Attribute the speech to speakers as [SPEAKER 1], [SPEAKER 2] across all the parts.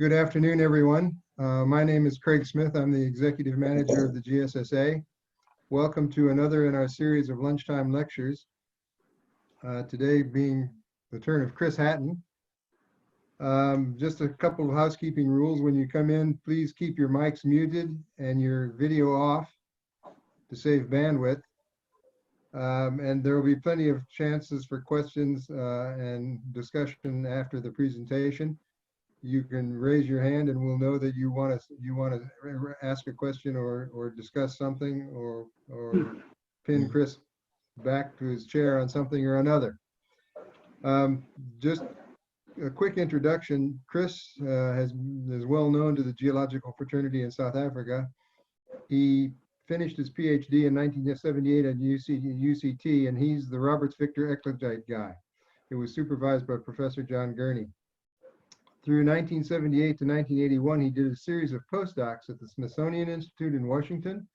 [SPEAKER 1] Good afternoon, everyone. My name is Craig Smith. I'm the Executive Manager of the GSSA. Welcome to another in our series of lunchtime lectures. Today being the turn of Chris Hatton. Just a couple of housekeeping rules. When you come in, please keep your mics muted and your video off to save bandwidth. And there will be plenty of chances for questions and discussion after the presentation. You can raise your hand and we'll know that you want to ask a question or discuss something or pin Chris back to his chair on something or another. Just a quick introduction. Chris is well known to the geological fraternity in South Africa. He finished his PhD in 1978 at UCT, and he's the Roberts Victor Eclogite guy. It was supervised by Professor John Gurney. Through 1978 to 1981, he did a series of postdocs at the Smithsonian Institute in Washington,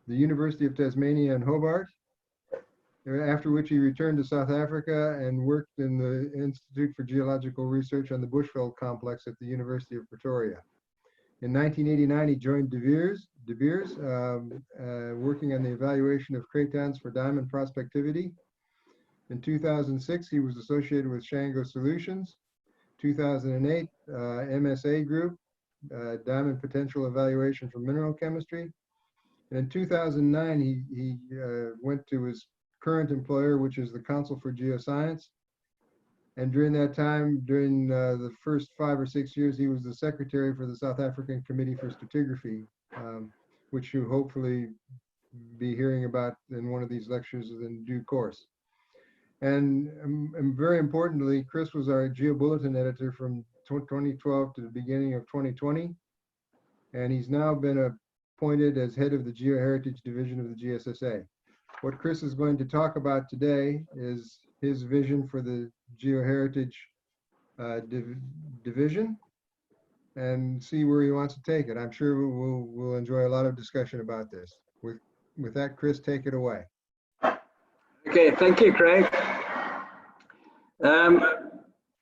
[SPEAKER 1] the University of Tasmania in Hobart, after which he returned to South Africa and worked in the Institute for Geological Research on the Bushveld Complex at the University of Pretoria. In 1989, he joined De Beers, working on the evaluation of cratons for diamond prospectivity. In 2006, he was associated with Shango Solutions. 2008, MSA Group, Diamond Potential Evaluation for Mineral Chemistry. And in 2009, he went to his current employer, which is the Council for Geoscience. And during that time, during the first 5 or 6 years, he was the secretary for the South African Committee for Stratigraphy, which you'll hopefully be hearing about in one of these lectures in due course. And very importantly, Chris was our GeoBulletin editor from 2012 to the beginning of 2020. And he's now been appointed as head of the Geoheritage division of the GSSA. What Chris is going to talk about today is his vision for the Geoheritage division and see where he wants to take it. I'm sure we'll enjoy a lot of discussion about this. With that, Chris, take it away.
[SPEAKER 2] Okay, thank you, Craig.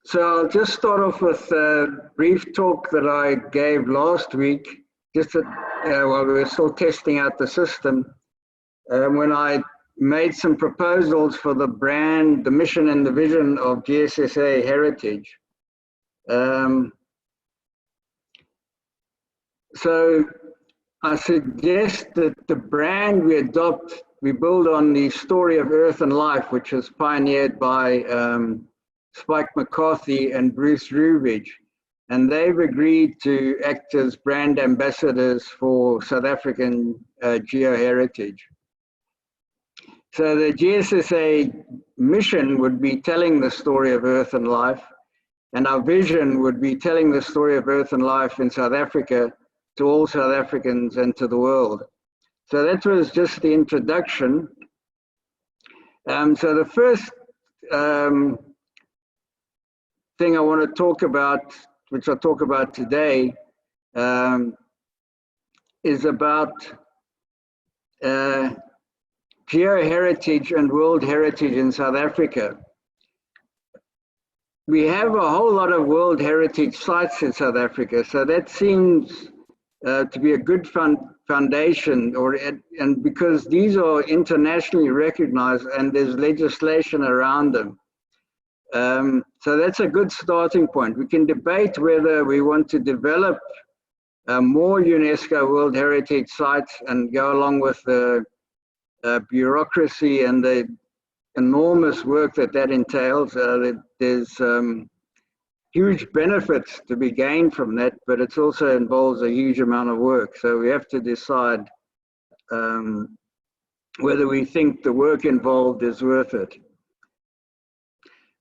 [SPEAKER 2] So I'll just start off with a brief talk that I gave last week, just while we were still testing out the system, when I made some proposals for the brand, the mission and the vision of GSSA Heritage. So I suggest that the brand we adopt, we build on the story of Earth and Life, which was pioneered by Spike McCarthy and Bruce Rubridge. And they've agreed to act as brand ambassadors for South African geoheritage. So the GSSA mission would be telling the story of Earth and Life, and our vision would be telling the story of Earth and Life in South Africa to all South Africans and to the world. So that was just the introduction. So the first thing I want to talk about, which I'll talk about today, is about geoheritage and world heritage in South Africa. We have a whole lot of world heritage sites in South Africa, so that seems to be a good foundation, and because these are internationally recognized and there's legislation around them. So that's a good starting point. We can debate whether we want to develop more UNESCO World Heritage sites and go along with the bureaucracy and the enormous work that entails. There's huge benefits to be gained from that, but it also involves a huge amount of work. So we have to decide whether we think the work involved is worth it.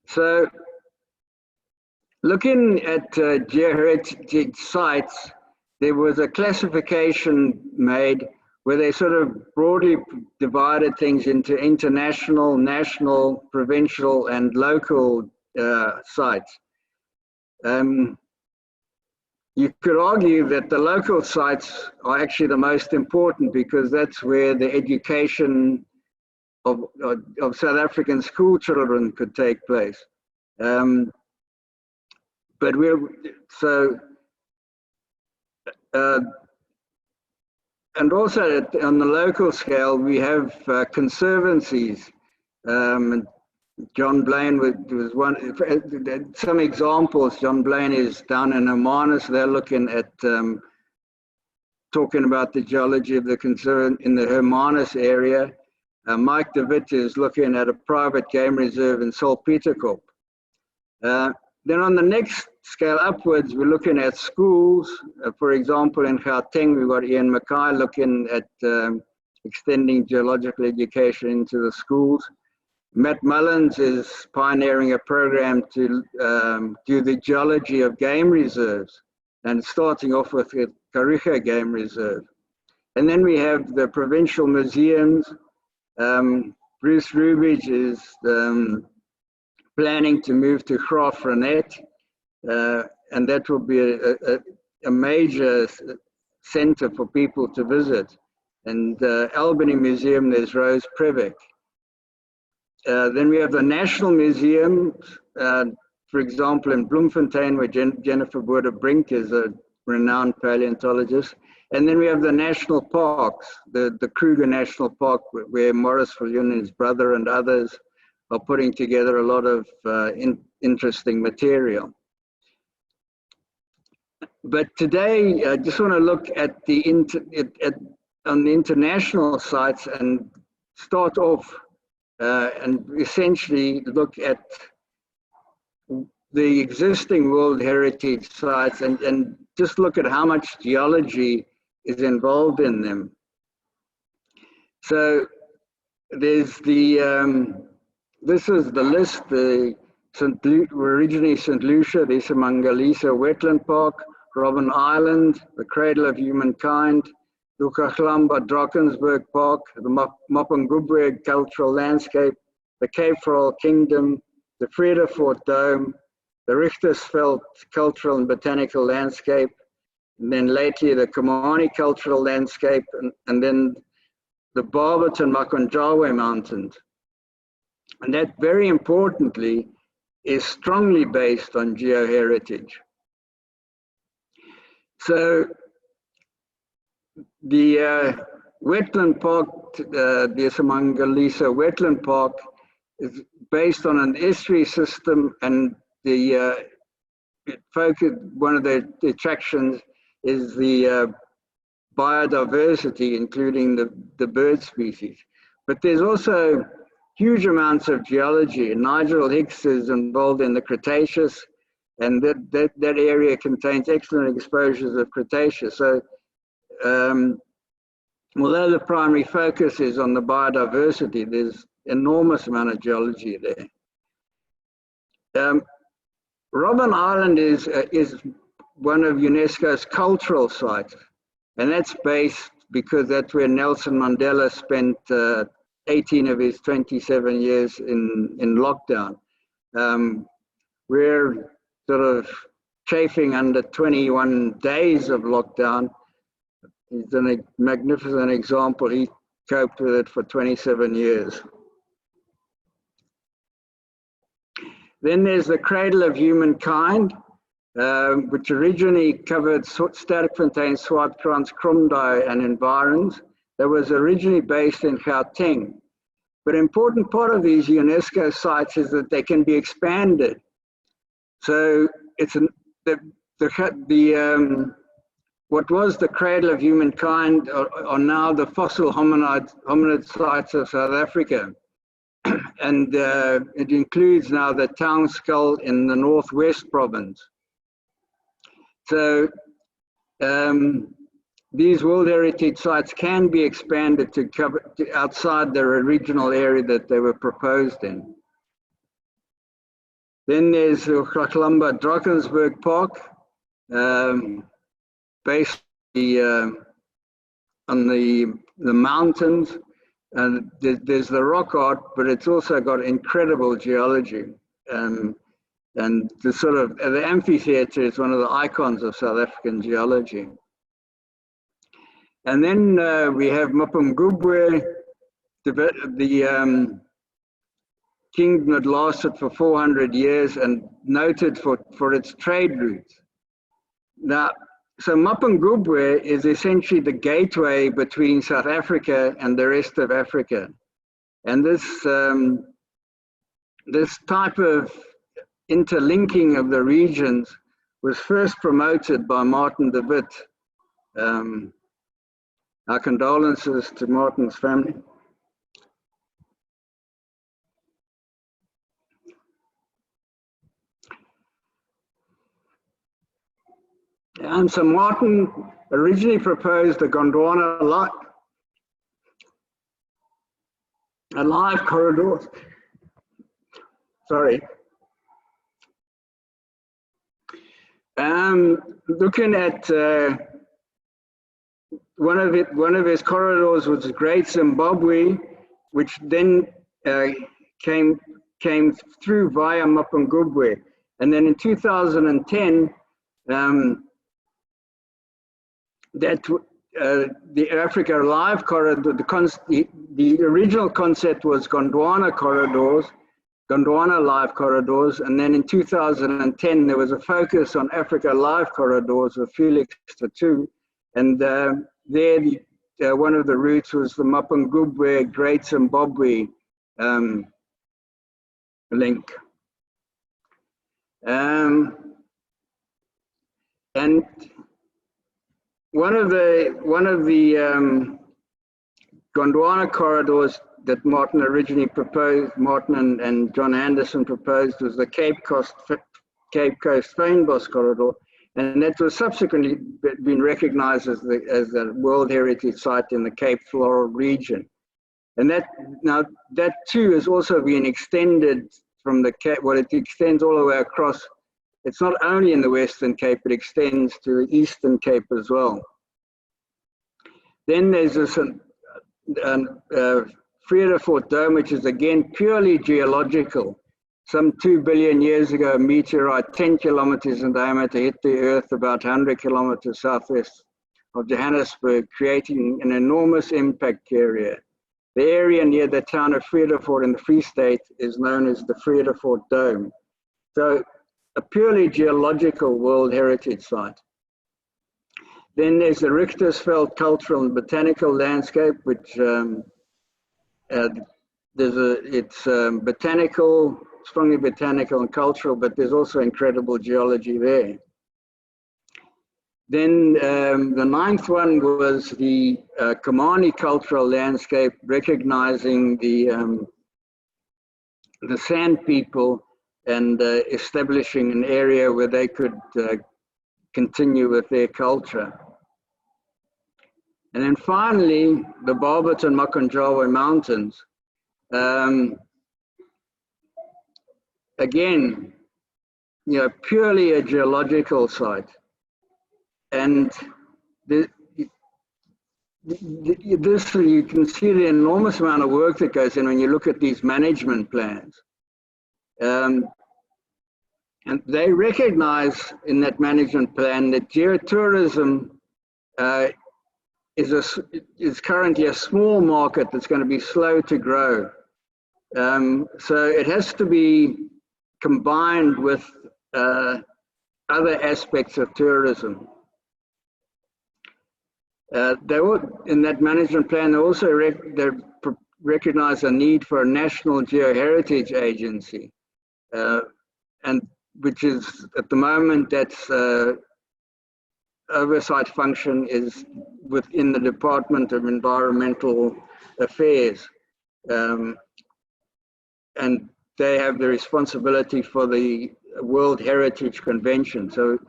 [SPEAKER 2] So looking at geoheritage sites, there was a classification made where they sort of broadly divided things into international, national, provincial, and local sites. You could argue that the local sites are actually the most important because that's where the education of South African school children could take place. and also on the local scale, we have conservancies. John Blaine was one. Some examples. John Blaine is down in Hermanus. They're looking at talking about the geology of the conservant in the Hermanus area. Mike de Wit is looking at a private game reserve in Salpeterkop. Then on the next scale upwards, we're looking at schools. For example, in Gauteng, we've got Ian Mackay looking at extending geological education into the schools. Matt Mullins is pioneering a program to do the geology of game reserves, and starting off with the Kariga Game Reserve. And then we have the provincial museums. Bruce Rubidge is planning to move to Graaf-Reinet, and that will be a major center for people to visit. And Albany Museum, there's Rose Previck. Then we have the National Museum, for example, in Bloemfontein, where Jennifer Boerder-Brink is a renowned paleontologist. And then we have the national parks, the Kruger National Park, where Maurice Viljoen and his brother and others are putting together a lot of interesting material. But today, I just want to look at on the international sites and start off and essentially look at the existing World Heritage sites and just look at how much geology is involved in them. So there's the, this is the list, originally St. Lucia, the Isimangalisa Wetland Park, Robben Island, the Cradle of Humankind, the Ukahlamba Drakensberg Park, the Mapungubwe Cultural Landscape, the Cape Coral Kingdom, the Vredefort Dome, the Richtersveld Cultural and Botanical Landscape, and then lately the Kamani Cultural Landscape, and then the Barberton Makonjawe Mountains. And that, very importantly, is strongly based on geoheritage. So the wetland park, the Isimangalisa Wetland Park, is based on an estuary system, and the focus, one of the attractions is the biodiversity, including the bird species. But there's also huge amounts of geology. Nigel Hicks is involved in the Cretaceous, and that area contains excellent exposures of Cretaceous. So although the primary focus is on the biodiversity, there's enormous amount of geology there. Robben Island is one of UNESCO's cultural sites, and that's based because that's where Nelson Mandela spent 18 of his 27 years in lockdown. We're sort of chafing under 21 days of lockdown. He's a magnificent example. He coped with it for 27 years. Then there's the Cradle of Humankind, which originally covered Sterkfontein, Swartkrans, Kromdai, and environs. That was originally based in Gauteng. But an important part of these UNESCO sites is that they can be expanded. So it's what was the Cradle of Humankind are now the fossil hominid sites of South Africa. And it includes now the town skull in the Northwest province. So these World Heritage sites can be expanded to cover outside their original area that they were proposed in. Then there's the Ukahlamba Drakensberg Park, based on the mountains. And there's the rock art, but it's also got incredible geology. And the sort of, the amphitheater is one of the icons of South African geology. And then we have Mapungubwe, the kingdom that lasted for 400 years and noted for its trade routes. Now, So Mapungubwe is essentially the gateway between South Africa and the rest of Africa. And this, this type of interlinking of the regions was first promoted by Martin de Wit. Our condolences to Martin's family. And so Martin originally proposed the Gondwana live corridors. Sorry. Looking at one of his corridors was Great Zimbabwe, which then came through via Mapungubwe, and then in 2010. The Africa Live Corridor, the original concept was Gondwana corridors, Gondwana Live Corridors, and then in 2010 there was a focus on Africa Live Corridors with Felix Tatu, and there one of the routes was the Mapungubwe Great Zimbabwe link. And one of the Gondwana corridors that Martin originally proposed, Martin and John Anderson proposed, was the Cape Coast Fynbos corridor, and that was subsequently been recognized as the World Heritage Site in the Cape Floral region. And that too has also been extended from the Cape, well, it extends all the way across. It's not only in the Western Cape, it extends to the Eastern Cape as well. Then there's this Vredefort Dome, which is again purely geological. Some 2 billion years ago, a meteorite 10 kilometers in diameter hit the Earth about 100 kilometers southwest of Johannesburg, creating an enormous impact area. The area near the town of Vredefort in the Free State is known as the Vredefort Dome. So a purely geological World Heritage Site. Then there's the Richtersveld Cultural and Botanical Landscape, which it's botanical, strongly botanical and cultural, but there's also incredible geology there. Then the ninth one was the Kamani Cultural Landscape, recognizing the Sand People and establishing an area where they could continue with their culture. And then finally, the Barberton Makonjawe Mountains. Again, purely a geological site. And this, you can see the enormous amount of work that goes in when you look at these management plans. And they recognize in that management plan that geotourism is currently a small market that's going to be slow to grow. So it has to be combined with other aspects of tourism. In that management plan, they also recognize a need for a national geoheritage agency, and which is at the moment that's oversight function is within the Department of Environmental Affairs, and they have the responsibility for the World Heritage Convention. So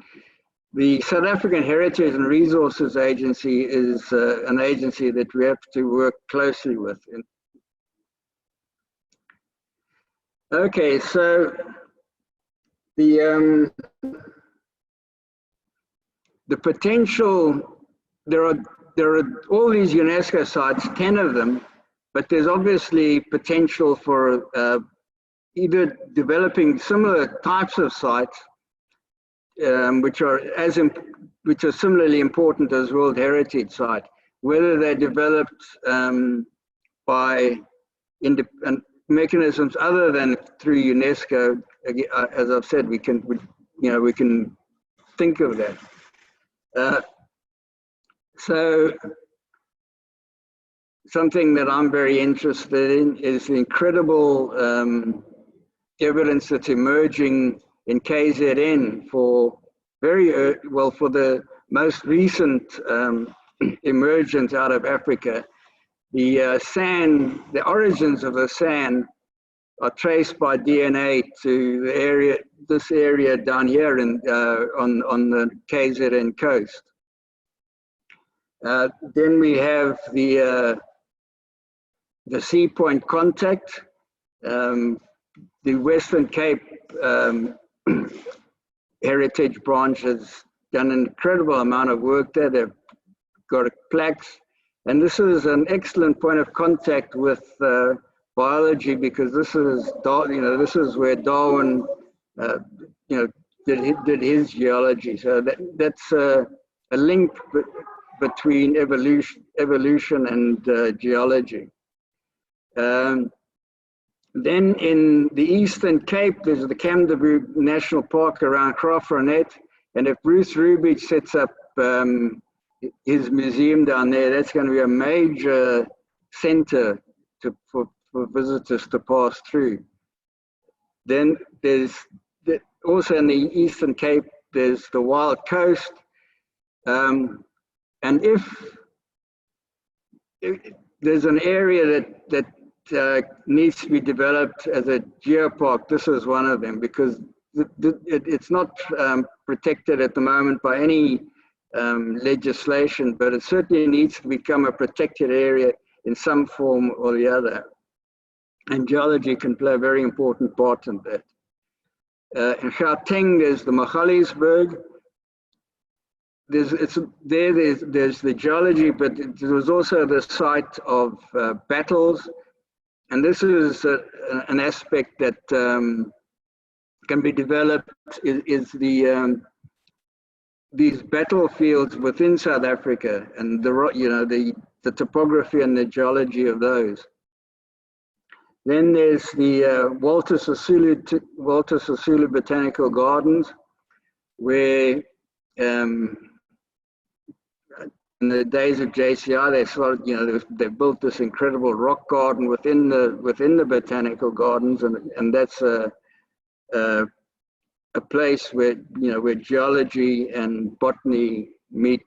[SPEAKER 2] the South African Heritage and Resources Agency is an agency that we have to work closely with. Okay, so the potential, there are all these UNESCO sites, 10 of them, but there's obviously potential for either developing similar types of sites, which are similarly important as World Heritage Site, whether they're developed by mechanisms other than through UNESCO. As I've said, we can think of that. So something that I'm very interested in is the incredible evidence that's emerging in KZN for for the most recent emergence out of Africa. The sand, the origins of the sand are traced by DNA to the area, this area down here on the KZN coast. Then we have the sea point contact. The Western Cape Heritage Branch has done an incredible amount of work there. They've got plaques, and this is an excellent point of contact with biology, because this is, this is where Darwin, did his geology. So that's a link between evolution and geology. Then in the Eastern Cape, there's the Camderboog National Park around Crawfordnet, and if Bruce Rubich sets up his museum down there, that's going to be a major center for visitors to pass through. Then there's also in the Eastern Cape, there's the Wild Coast, and if there's an area that needs to be developed as a geopark, this is one of them, because it's not protected at the moment by any legislation, but it certainly needs to become a protected area in some form or the other. And geology can play a very important part in that. In Gauteng, there's the Magaliesberg. There's the geology, but there's also the site of battles. And this is an aspect that can be developed, is these battlefields within South Africa, and the topography and the geology of those. Then there's the Walter Sisulu Botanical Gardens, where in the days of JCI, they started, they built this incredible rock garden within the botanical gardens, and that's a place where where geology and botany meet.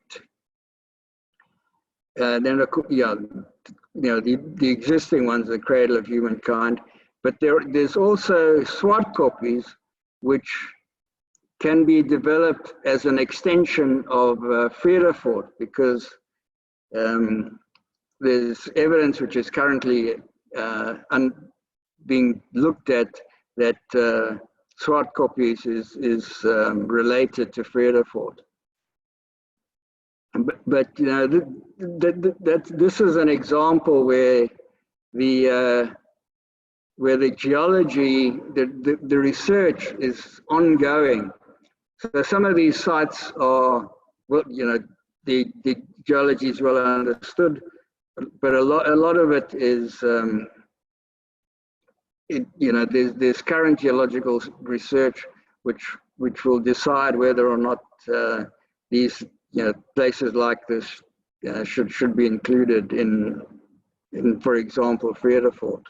[SPEAKER 2] Then the existing ones, the cradle of humankind, but there's also Swartkopies, which can be developed as an extension of Vredefort, because there's evidence which is currently being looked at that Swartkopies is related to Vredefort. But this is an example where the geology, the research is ongoing. So some of these sites are, well, the geology is well understood, but a lot of it is, there's current geological research which will decide whether or not these places like this should be included in for example, Vredefort.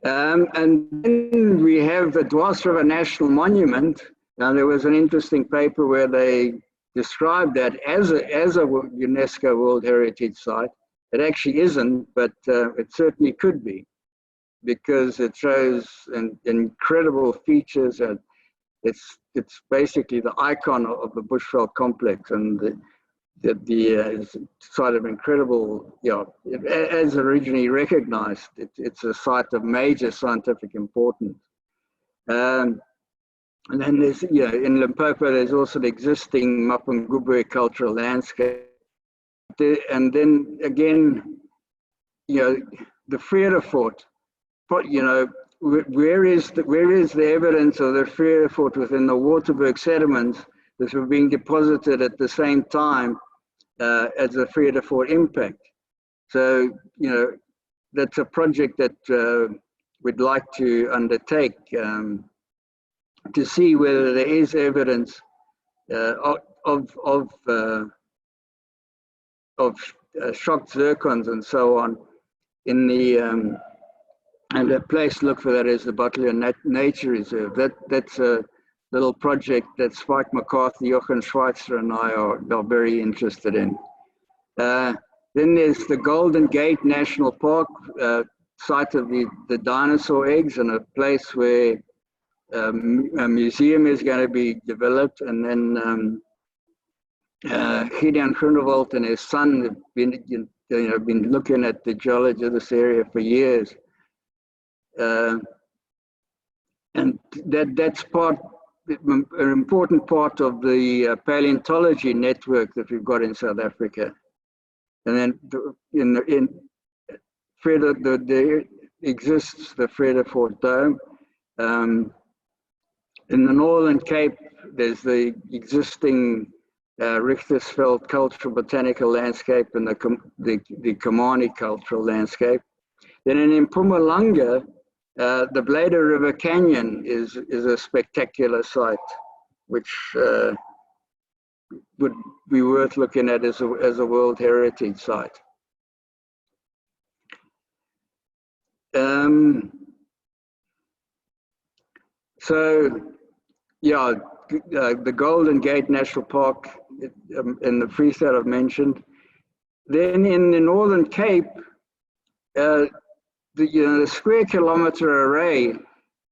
[SPEAKER 2] And then we have the Dwars River National Monument. Now, there was an interesting paper where they described that as a UNESCO World Heritage Site. It actually isn't, but it certainly could be, because it shows incredible features, and it's basically the icon of the Bushveld complex, and the site of incredible, as originally recognized, it's a site of major scientific importance. And then there's, in Limpopo, there's also the existing Mapungubwe cultural landscape. And then again, the Vredefort, where is the evidence of the Vredefort within the Waterberg sediments that were being deposited at the same time as the Vredefort impact? So, that's a project that we'd like to undertake to see whether there is evidence of shocked zircons and so on in the and a place to look for that is the Bottler Nature Reserve. That's a little project that Spike McCarthy, Jochen Schweitzer, and I are very interested in. Then there's the Golden Gate National Park, site of the dinosaur eggs, and a place where a museum is going to be developed. And then Gideon Groenewald and his son have been looking at the geology of this area for years. And that's an important part of the paleontology network that we've got in South Africa. And then there exists the Vredefort Dome. In the Northern Cape, there's the existing Richtersveld cultural botanical landscape and the Kamani cultural landscape. Then in Mpumalanga, the Blader River Canyon is a spectacular site, which would be worth looking at as a World Heritage Site. So, yeah, the Golden Gate National Park in the Free State I've mentioned. Then in the Northern Cape, the square kilometre array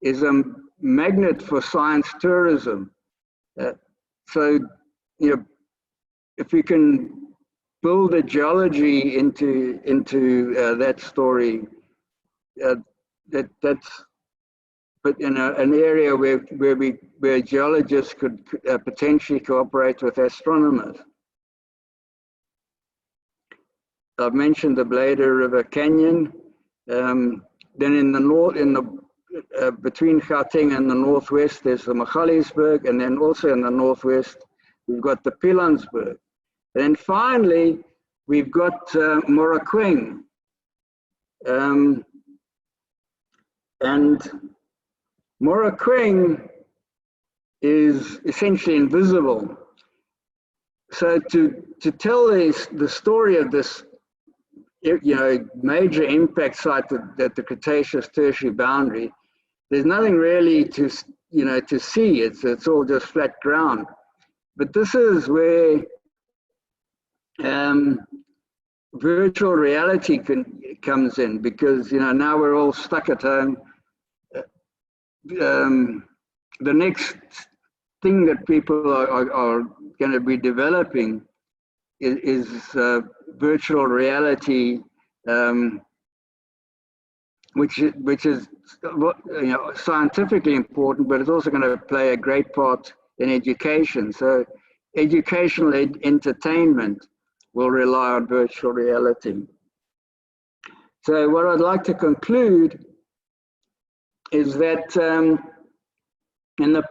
[SPEAKER 2] is a magnet for science tourism. So, if we can build a geology into that story, that's but in an area where geologists could potentially cooperate with astronomers. I've mentioned the Blader River Canyon. Then in the north, between Gauteng and the northwest, there's the Magaliesberg, and then also in the northwest, we've got the Pilansberg. And then finally, we've got Morakweng. And Morakweng is essentially invisible. So to tell the story of this, major impact site at the Cretaceous Tertiary boundary, there's nothing really to see. It's all just flat ground. But this is where virtual reality comes in, because now we're all stuck at home. The next thing that people are going to be developing is virtual reality, which is scientifically important, but it's also going to play a great part in education. So educational entertainment will rely on virtual reality. So what I'd like to conclude is that in the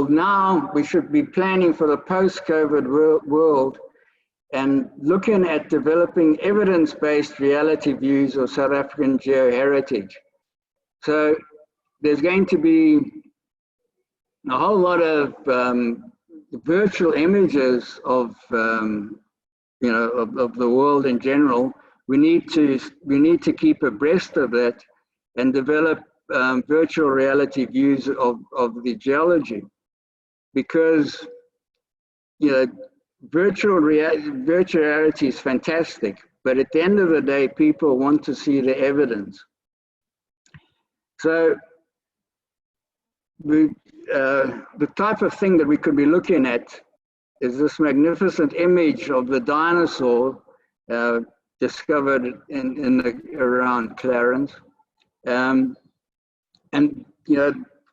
[SPEAKER 2] now we should be planning for the post-COVID world and looking at developing evidence-based reality views of South African geoheritage. So there's going to be a whole lot of virtual images of the world in general. We need to keep abreast of that and develop virtual reality views of the geology, because virtual reality is fantastic, but at the end of the day, people want to see the evidence. So the type of thing that we could be looking at is this magnificent image of the dinosaur discovered around Clarence. And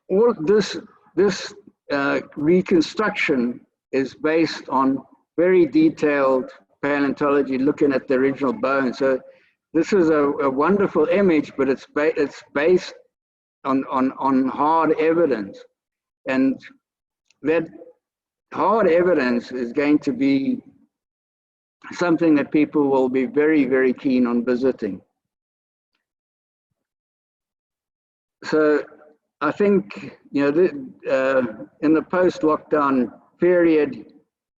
[SPEAKER 2] all this reconstruction is based on very detailed paleontology, looking at the original bone. So this is a wonderful image, but it's based on hard evidence, and that hard evidence is going to be something that people will be very, very keen on visiting. So I think, in the post-lockdown period,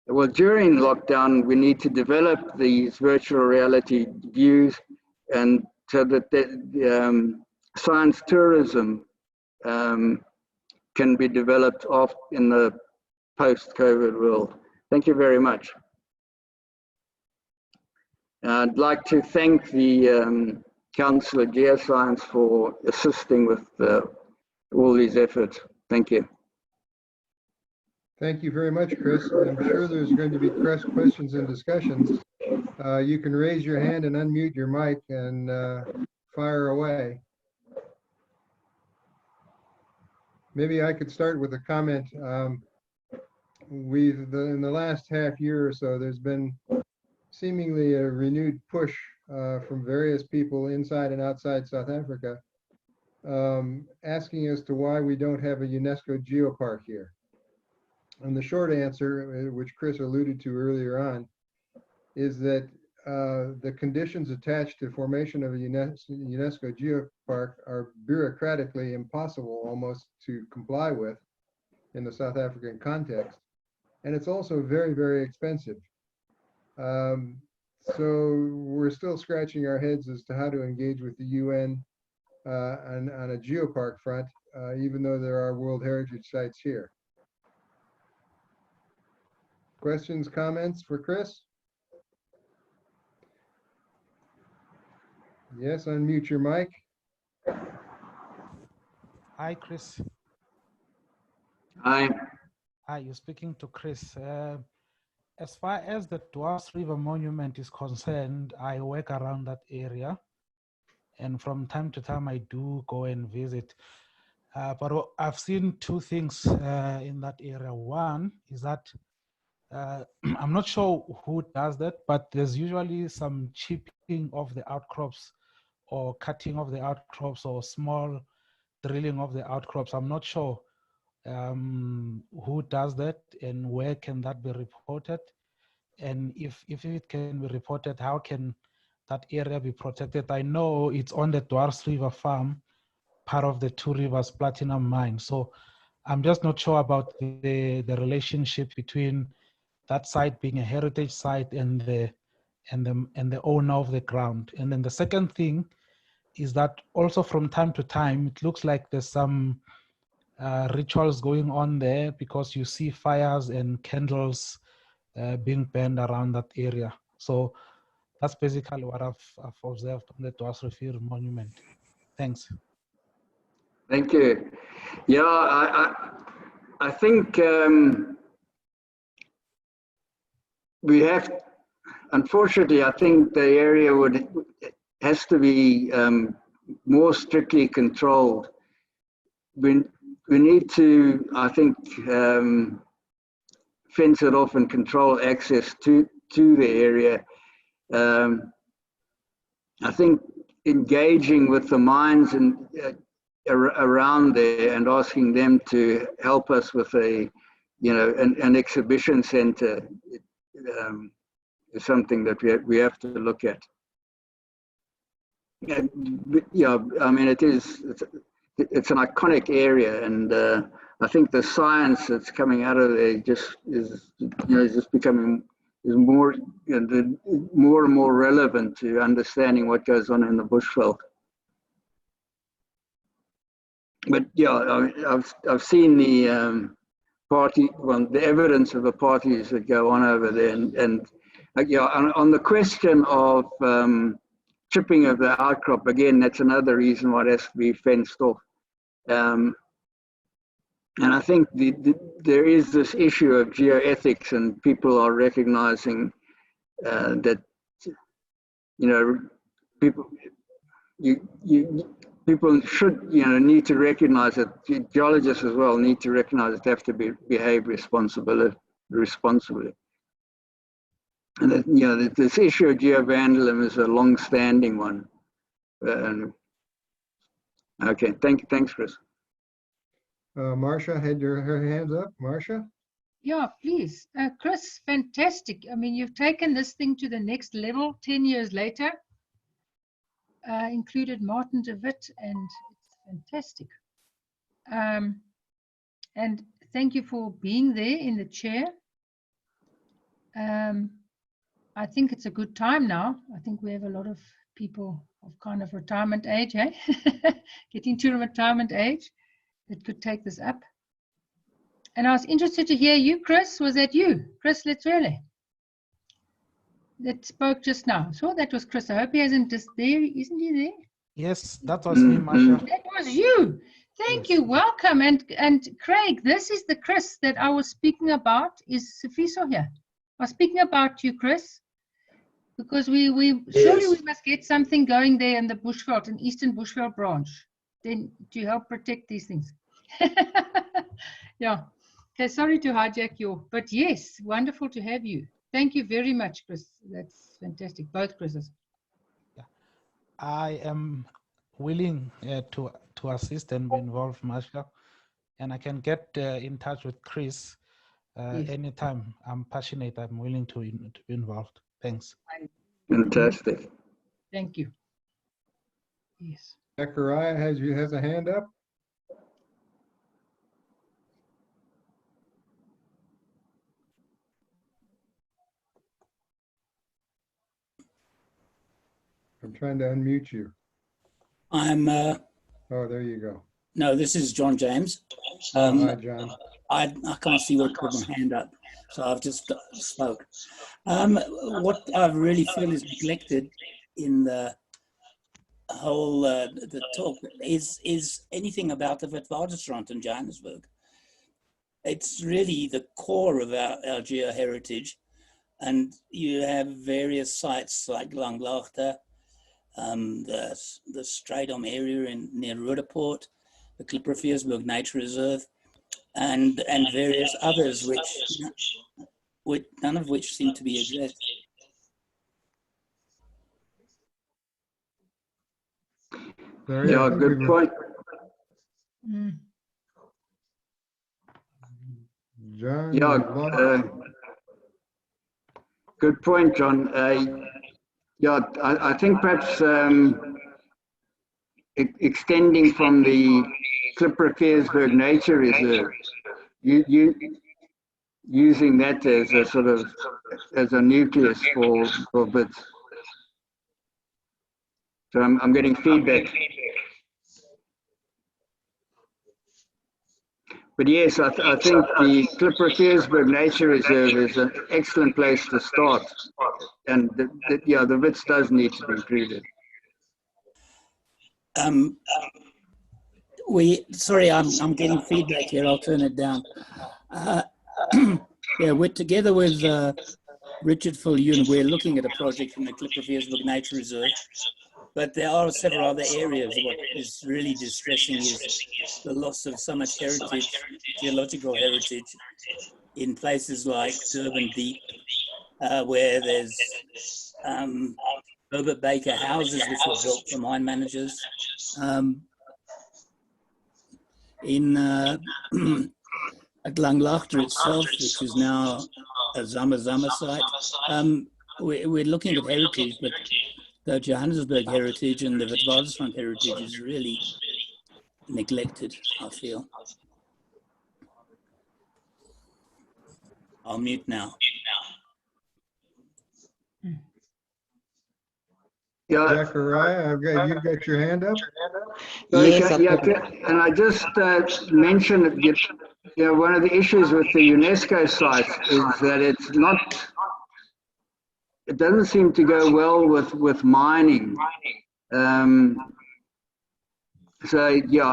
[SPEAKER 2] well, during lockdown, we need to develop these virtual reality views, and so that the science tourism can be developed in the post-COVID world. Thank you very much. I'd like to thank the Council of Geoscience for assisting with all these efforts. Thank you.
[SPEAKER 1] Thank you very much, Chris. I'm sure there's going to be questions and discussions. You can raise your hand and unmute your mic and fire away. Maybe I could start with a comment. In the last half year or so, there's been seemingly a renewed push from various people inside and outside South Africa, asking as to why we don't have a UNESCO geopark here. And the short answer, which Chris alluded to earlier on, is that the conditions attached to formation of a UNESCO geopark are bureaucratically impossible almost to comply with in the South African context. And it's also very, very expensive. So we're still scratching our heads as to how to engage with the UN on a geopark front, even though there are World Heritage sites here. Questions, comments for Chris? Yes, unmute your mic.
[SPEAKER 3] Hi, Chris.
[SPEAKER 2] Hi.
[SPEAKER 3] Hi, you're speaking to Chris. As far as the Dwars River Monument is concerned, I work around that area. And from time to time, I do go and visit. But I've seen two things in that area. One is that I'm not sure who does that, but there's usually some chipping of the outcrops or cutting of the outcrops or small drilling of the outcrops. I'm not sure who does that and where can that be reported. And if it can be reported, how can that area be protected? I know it's on the Dwars River farm, part of the Two Rivers Platinum mine. So I'm just not sure about the relationship between that site being a heritage site and the owner of the ground. And then the second thing is that also from time to time, it looks like there's some rituals going on there, because you see fires and candles being burned around that area. So that's basically what I've observed on the Dwars River Monument. Thanks.
[SPEAKER 2] Thank you. Yeah, I think we have, unfortunately, I think the area has to be more strictly controlled. We need to, I think, fence it off and control access to the area. I think engaging with the mines and around there and asking them to help us with an exhibition center is something that we have to look at. Yeah, I mean, it's an iconic area, and I think the science that's coming out of there just is becoming more and more relevant to understanding what goes on in the bushveld. But yeah, I've seen the the evidence of the parties that go on over there, and yeah, on the question of chipping of the outcrop, again, that's another reason why it has to be fenced off. And I think there is this issue of geoethics, and people are recognizing that people should need to recognize that geologists as well need to recognize that they have to behave responsibly. And that this issue of geovandalism is a long-standing one. Okay, thanks, Chris.
[SPEAKER 1] Marcia had her hands up. Marcia?
[SPEAKER 4] Yeah, please. Chris, fantastic. I mean, you've taken this thing to the next level 10 years later. Included Martin de Wit, and it's fantastic. And thank you for being there in the chair. I think it's a good time now. I think we have a lot of people of kind of retirement age, eh? Getting to retirement age that could take this up. And I was interested to hear you, Chris. Was that you? Chris Letrele that spoke just now. So that was Chris. I hope he isn't just there. Isn't he there?
[SPEAKER 3] Yes, that was me, Masha.
[SPEAKER 4] That was you. Thank you. Welcome. And Craig, this is the Chris that I was speaking about. Is Sifiso here? I was speaking about you, Chris, because surely we must get something going there in the Bushveld, an Eastern Bushveld branch, then to help protect these things. Yeah. Okay, sorry to hijack but yes, wonderful to have you. Thank you very much, Chris. That's fantastic. Both Chris's.
[SPEAKER 3] Yeah. I am willing to assist and be involved, Masha, and I can get in touch with Chris
[SPEAKER 4] Yes.
[SPEAKER 3] anytime. I'm passionate. I'm willing to be involved. Thanks.
[SPEAKER 2] Fantastic.
[SPEAKER 4] Thank you. Yes.
[SPEAKER 1] Zachariah has a hand up. I'm trying to unmute you.
[SPEAKER 5] I'm,
[SPEAKER 1] Oh, there you go.
[SPEAKER 5] no, this is John James.
[SPEAKER 1] Hi, John.
[SPEAKER 5] I can't see what put my hand up, so I've just spoke. What I really feel is neglected in the whole the talk is anything about the Witwatersrand in Johannesburg. It's really the core of our geoheritage, and you have various sites like Langlaagte, the Strydom area near Rudderport, the Klipperfiersburg Nature Reserve, and various others which none of which seem to be addressed.
[SPEAKER 2] Yeah, good point.
[SPEAKER 1] John,
[SPEAKER 2] Yeah, good point, John. Yeah, I think perhaps extending from the Klipperfiersburg Nature Reserve, using that as a sort of as a nucleus for bits. So I'm getting feedback. But yes, I think the Klipperfiersburg Nature Reserve is an excellent place to start, and the wits does need to be included.
[SPEAKER 5] Sorry, I'm getting feedback here. I'll turn it down. Yeah, we're together with Richard Fulyoun. We're looking at a project in the Klipperfiersburg Nature Reserve, but there are several other areas. What is really distressing is the loss of so much heritage, geological heritage, in places like Durban Deep, where there's Herbert Baker houses which were built for mine managers. In at Langlaagte itself, which is now a Zama site, we're looking at heritage, but the Johannesburg heritage and the Witwatersrand heritage is really neglected, I feel. I'll mute now.
[SPEAKER 2] Yeah,
[SPEAKER 1] Zachariah, you've got your hand up.
[SPEAKER 2] yes, and I just mentioned that one of the issues with the UNESCO site is that it's not. It doesn't seem to go well with mining. So yeah,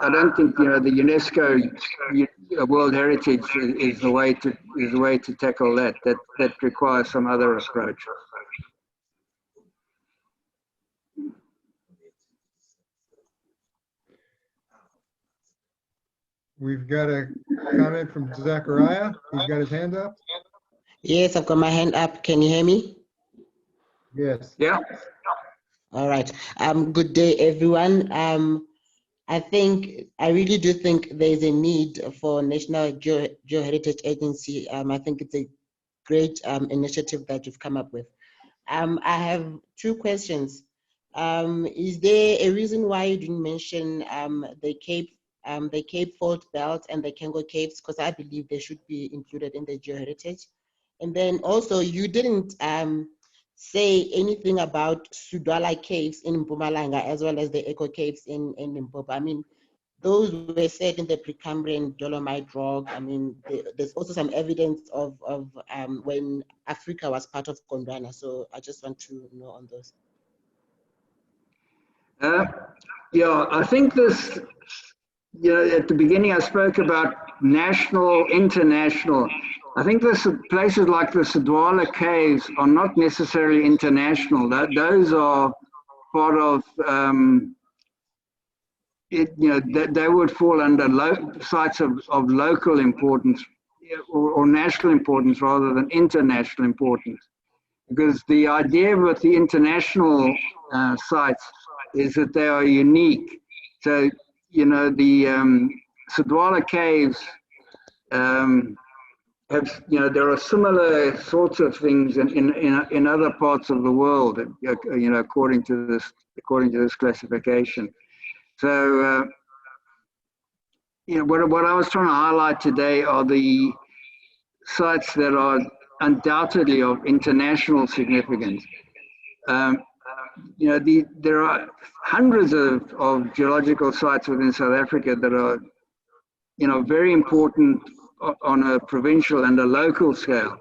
[SPEAKER 2] I don't think the UNESCO World Heritage is the way to tackle that. That requires some other approach.
[SPEAKER 1] We've got a comment from Zachariah. He's got his hand up.
[SPEAKER 6] Yes, I've got my hand up. Can you hear me?
[SPEAKER 1] Yes.
[SPEAKER 2] Yeah.
[SPEAKER 6] All right. Good day, everyone. I really do think there's a need for National Geoheritage Agency. I think it's a great initiative that you've come up with. I have two questions. Is there a reason why you didn't mention the Cape the Cape Fault Belt and the Kango Caves, because I believe they should be included in the geoheritage. And then also you didn't say anything about Sudwala Caves in Mpumalanga as well as the Echo Caves in Limpopo. I mean, those were set in the Precambrian Dolomite rock. I mean, there's also some evidence of when Africa was part of Gondwana. So I just want to know on those.
[SPEAKER 2] Yeah, I think this, at the beginning I spoke about national, international. I think this places like the Sudwala Caves are not necessarily international. Those are part of, they would fall under sites of local importance or national importance rather than international importance. Because the idea with the international sites is that they are unique. So, the Sudwala Caves have, there are similar sorts of things in other parts of the world, according to this classification. So, what I was trying to highlight today are the sites that are undoubtedly of international significance. There are hundreds of geological sites within South Africa that are, very important on a provincial and a local scale.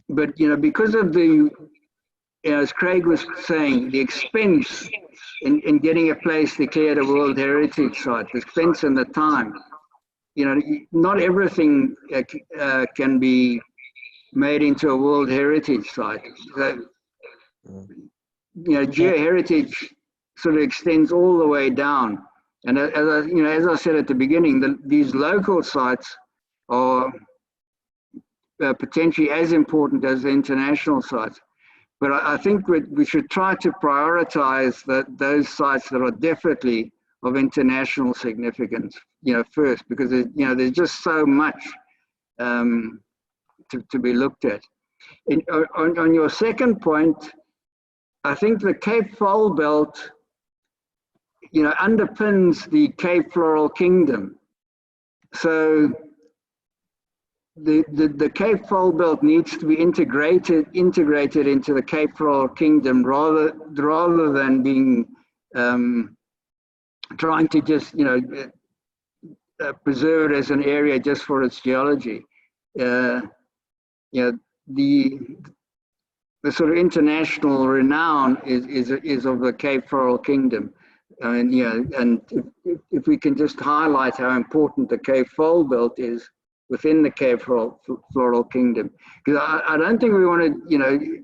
[SPEAKER 2] But, because of the, as Craig was saying, the expense in getting a place declared a World Heritage Site, the expense and the time, not everything can be made into a World Heritage Site. So, geoheritage sort of extends all the way down. And as I said at the beginning, these local sites are potentially as important as the international sites. But I think we should try to prioritize those sites that are definitely of international significance, first, because there's just so much to be looked at. On your second point, I think the Cape Fold Belt, underpins the Cape Floral Kingdom. So the Cape Fold Belt needs to be integrated into the Cape Floral Kingdom rather than being trying to just preserve it as an area just for its geology. The sort of international renown is of the Cape Floral Kingdom. And if we can just highlight how important the Cape Fold Belt is within the Cape Floral Kingdom, because I don't think we want to,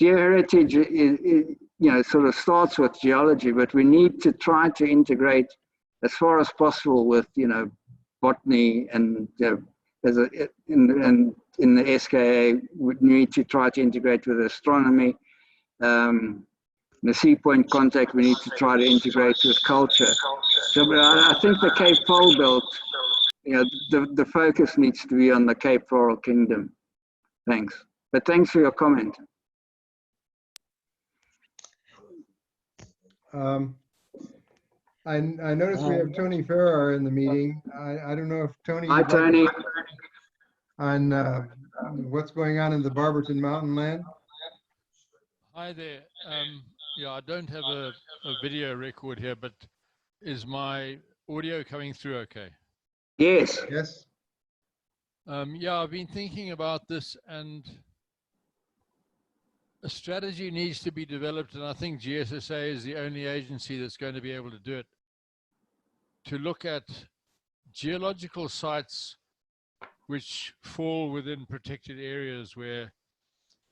[SPEAKER 2] geoheritage is, sort of starts with geology, but we need to try to integrate as far as possible with, botany and in the SKA, we need to try to integrate with astronomy. The Sea Point contact, we need to try to integrate with culture. So I think the Cape Fold Belt, the focus needs to be on the Cape Floral Kingdom. Thanks. But thanks for your comment.
[SPEAKER 1] I noticed we have Tony Farrar in the meeting. I don't know if Tony.
[SPEAKER 2] Hi, Tony.
[SPEAKER 1] On what's going on in the Barberton Mountain land.
[SPEAKER 7] Hi there. Yeah, I don't have a video record here, but is my audio coming through okay?
[SPEAKER 2] Yes.
[SPEAKER 1] Yes.
[SPEAKER 7] Yeah, I've been thinking about this, and a strategy needs to be developed, and I think GSSA is the only agency that's going to be able to do it, to look at geological sites which fall within protected areas where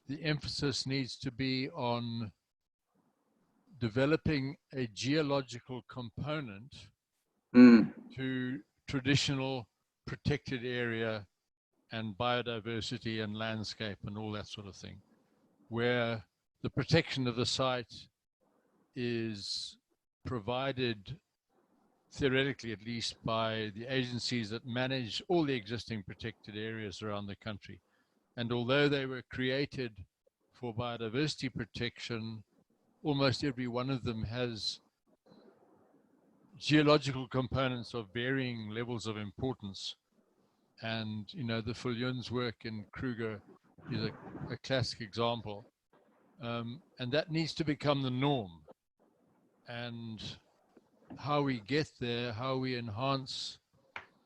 [SPEAKER 7] the emphasis needs to be on developing a geological component to traditional protected area and biodiversity and landscape and all that sort of thing, where the protection of the site is provided, theoretically at least, by the agencies that manage all the existing protected areas around the country. And although they were created for biodiversity protection, almost every one of them has geological components of varying levels of importance. And, you know, the Fulyun's work in Kruger is a classic example. And that needs to become the norm. And how we get there, how we enhance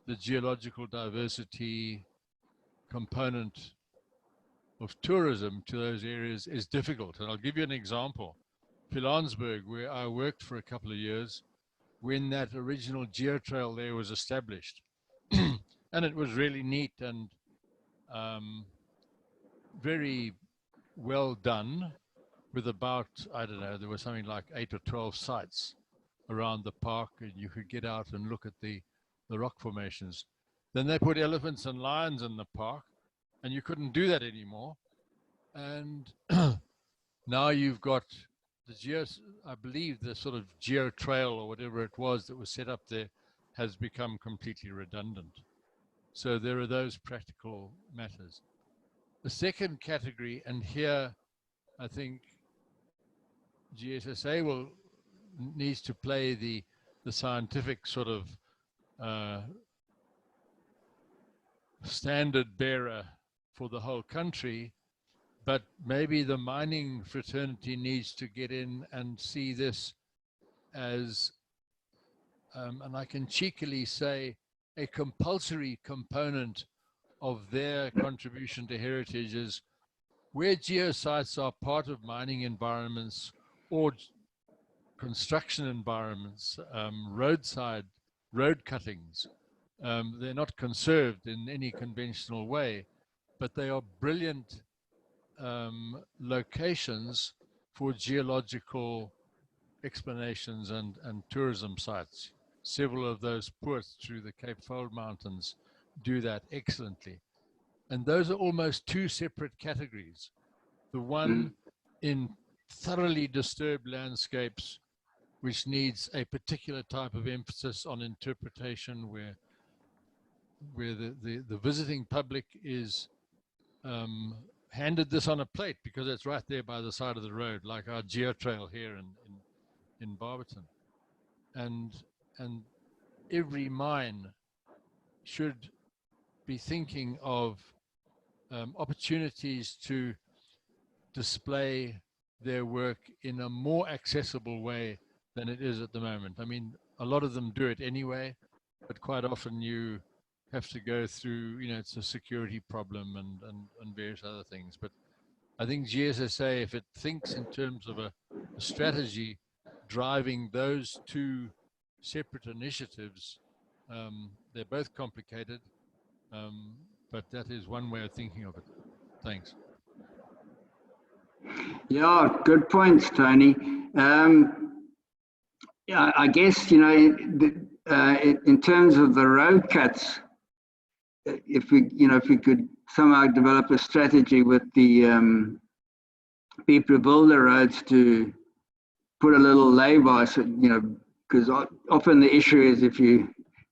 [SPEAKER 7] the geological diversity component of tourism to those areas is difficult. And I'll give you an example. Pilanesberg, where I worked for a couple of years, when that original geotrail there was established. And it was really neat and very well done, with about, I don't know, there was something like 8 or 12 sites around the park, and you could get out and look at the rock formations. Then they put elephants and lions in the park, and you couldn't do that anymore. And now you've got the I believe the sort of geo trail or whatever it was that was set up there has become completely redundant. So there are those practical matters. The second category, and here I think GSSA needs to play the scientific sort of standard bearer for the whole country, but maybe the mining fraternity needs to get in and see this as, and I can cheekily say, a compulsory component of their contribution to heritage is where geosites are part of mining environments or construction environments, road cuttings. They're not conserved in any conventional way, but they are brilliant locations for geological explanations and tourism sites. Several of those ports through the Cape Fold Mountains do that excellently. And those are almost two separate categories. The one in thoroughly disturbed landscapes, which needs a particular type of emphasis on interpretation, where the visiting public is handed this on a plate because it's right there by the side of the road, like our geotrail here in Barberton. And every mine should be thinking of opportunities to display their work in a more accessible way than it is at the moment. I mean, a lot of them do it anyway, but quite often you have to go through, you know, it's a security problem and various other things. But I think GSSA, if it thinks in terms of a strategy driving those two separate initiatives, they're both complicated, but that is one way of thinking of it. Thanks.
[SPEAKER 2] Yeah, good points, Tony. Yeah, I guess, you know, in terms of the road cuts, if we could somehow develop a strategy with the people who build the roads to put a little lay-by, so, you know, because often the issue is if you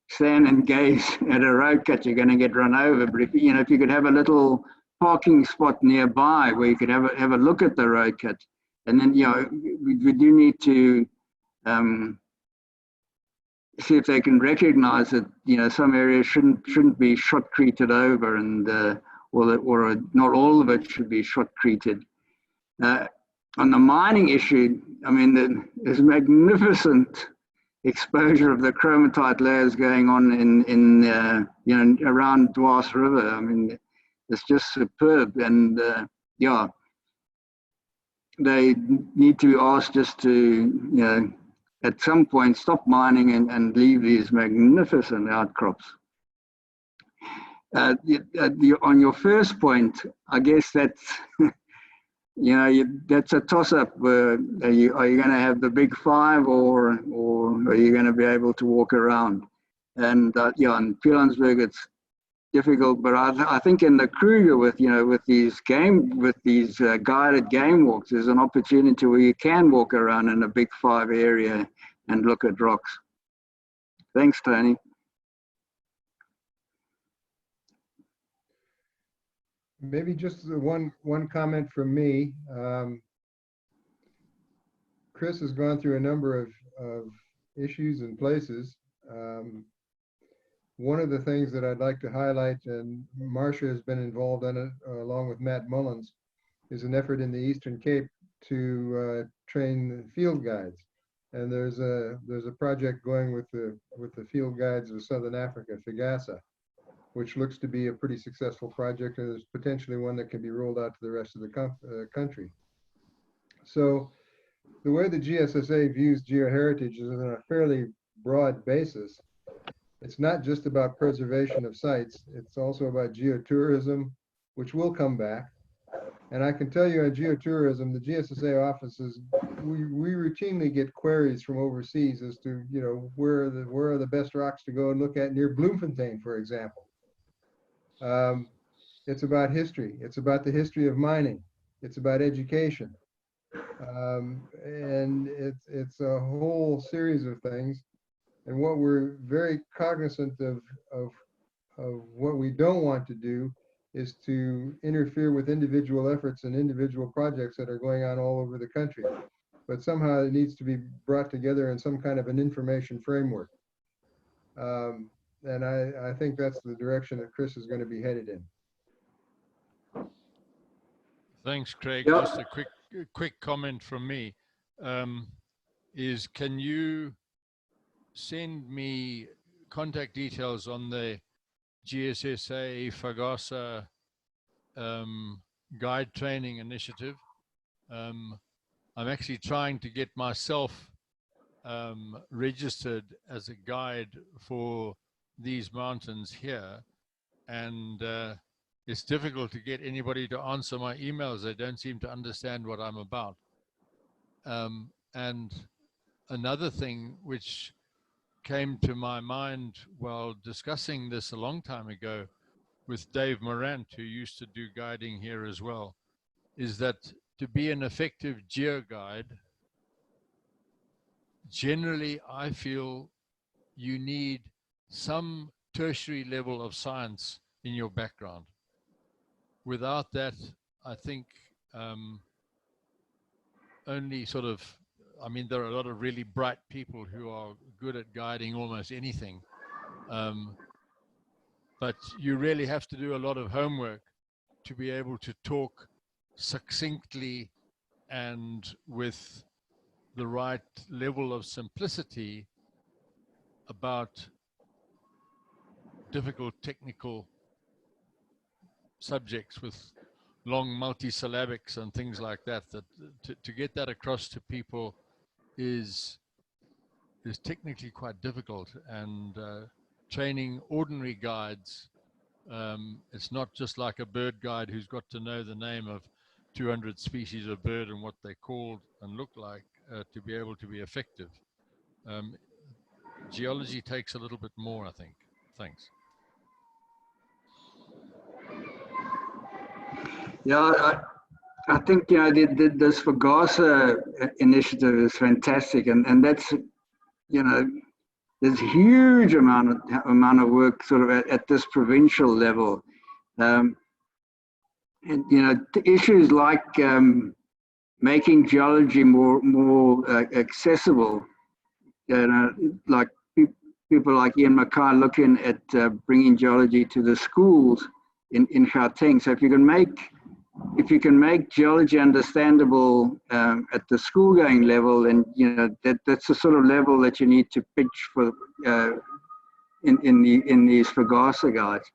[SPEAKER 2] stand and gaze at a road cut, you're going to get run over. But if you could have a little parking spot nearby where you could have a look at the road cut, and then, you know, we do need to see if they can recognize that, you know, some areas shouldn't be shotcreted over, and or not all of it should be shotcreted. On the mining issue, I mean, there's magnificent exposure of the chromatite layers going on in you know, around Dwars River. I mean, it's just superb, and yeah, they need to be asked just to, you know, at some point stop mining and leave these magnificent outcrops. On your first point, I guess that's you know, that's a toss-up. Are you going to have the big five, or are you going to be able to walk around? And yeah, in Pilanesberg it's difficult, but I think in the Kruger with these guided game walks, there's an opportunity where you can walk around in a big five area and look at rocks. Thanks, Tony.
[SPEAKER 1] Maybe just one comment from me. Chris has gone through a number of issues and places. One of the things that I'd like to highlight, and Marcia has been involved in it along with Matt Mullins, is an effort in the Eastern Cape to train field guides. And there's a project going with the field guides of Southern Africa, FIGASA, which looks to be a pretty successful project, and there's potentially one that can be rolled out to the rest of the country. So the way the GSSA views geoheritage is on a fairly broad basis. It's not just about preservation of sites, it's also about geotourism, which will come back. And I can tell you on geotourism, the GSSA offices, we routinely get queries from overseas as to, you know, where are the best rocks to go and look at near Bloemfontein, for example. It's about history. It's about the history of mining. It's about education. And it's a whole series of things. And what we're very cognizant of what we don't want to do is to interfere with individual efforts and individual projects that are going on all over the country. But somehow it needs to be brought together in some kind of an information framework. And I think that's the direction that Chris is going to be headed in.
[SPEAKER 7] Thanks, Craig.
[SPEAKER 2] Yeah.
[SPEAKER 7] Just a quick comment from me is, can you send me contact details on the GSSA FIGASA guide training initiative? I'm actually trying to get myself registered as a guide for these mountains here, and it's difficult to get anybody to answer my emails. They don't seem to understand what I'm about. And another thing which came to my mind while discussing this a long time ago with Dave Morant, who used to do guiding here as well, is that to be an effective geoguide, generally I feel you need some tertiary level of science in your background. Without that, I think only sort of, I mean, there are a lot of really bright people who are good at guiding almost anything. But you really have to do a lot of homework to be able to talk succinctly and with the right level of simplicity about difficult technical subjects with long multisyllabics and things like that, to get that across to people is technically quite difficult. And training ordinary guides, it's not just like a bird guide who's got to know the name of 200 species of bird and what they're called and look like to be able to be effective. Geology takes a little bit more, I think. Thanks.
[SPEAKER 2] Yeah, I think, you know, this FIGASA initiative is fantastic, and that's, you know, there's a huge amount of work sort of at this provincial level, and you know, issues like making geology more accessible, you know, like people like Ian Mackay looking at bringing geology to the schools in Gauteng. So if you can make geology understandable at the school-going level, and you know that's the sort of level that you need to pitch for in these FIGASA guides.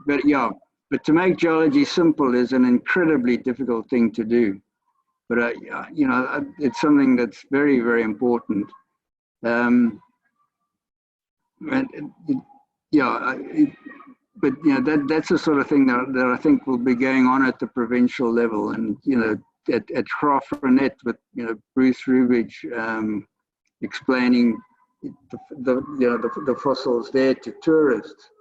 [SPEAKER 2] But yeah, but to make geology simple is an incredibly difficult thing to do. But you know, it's something that's very, very important. But you know, that's the sort of thing that I think will be going on at the provincial level, and you know, at Graafrenet with, you know, Bruce Rubridge explaining the fossils there to tourists.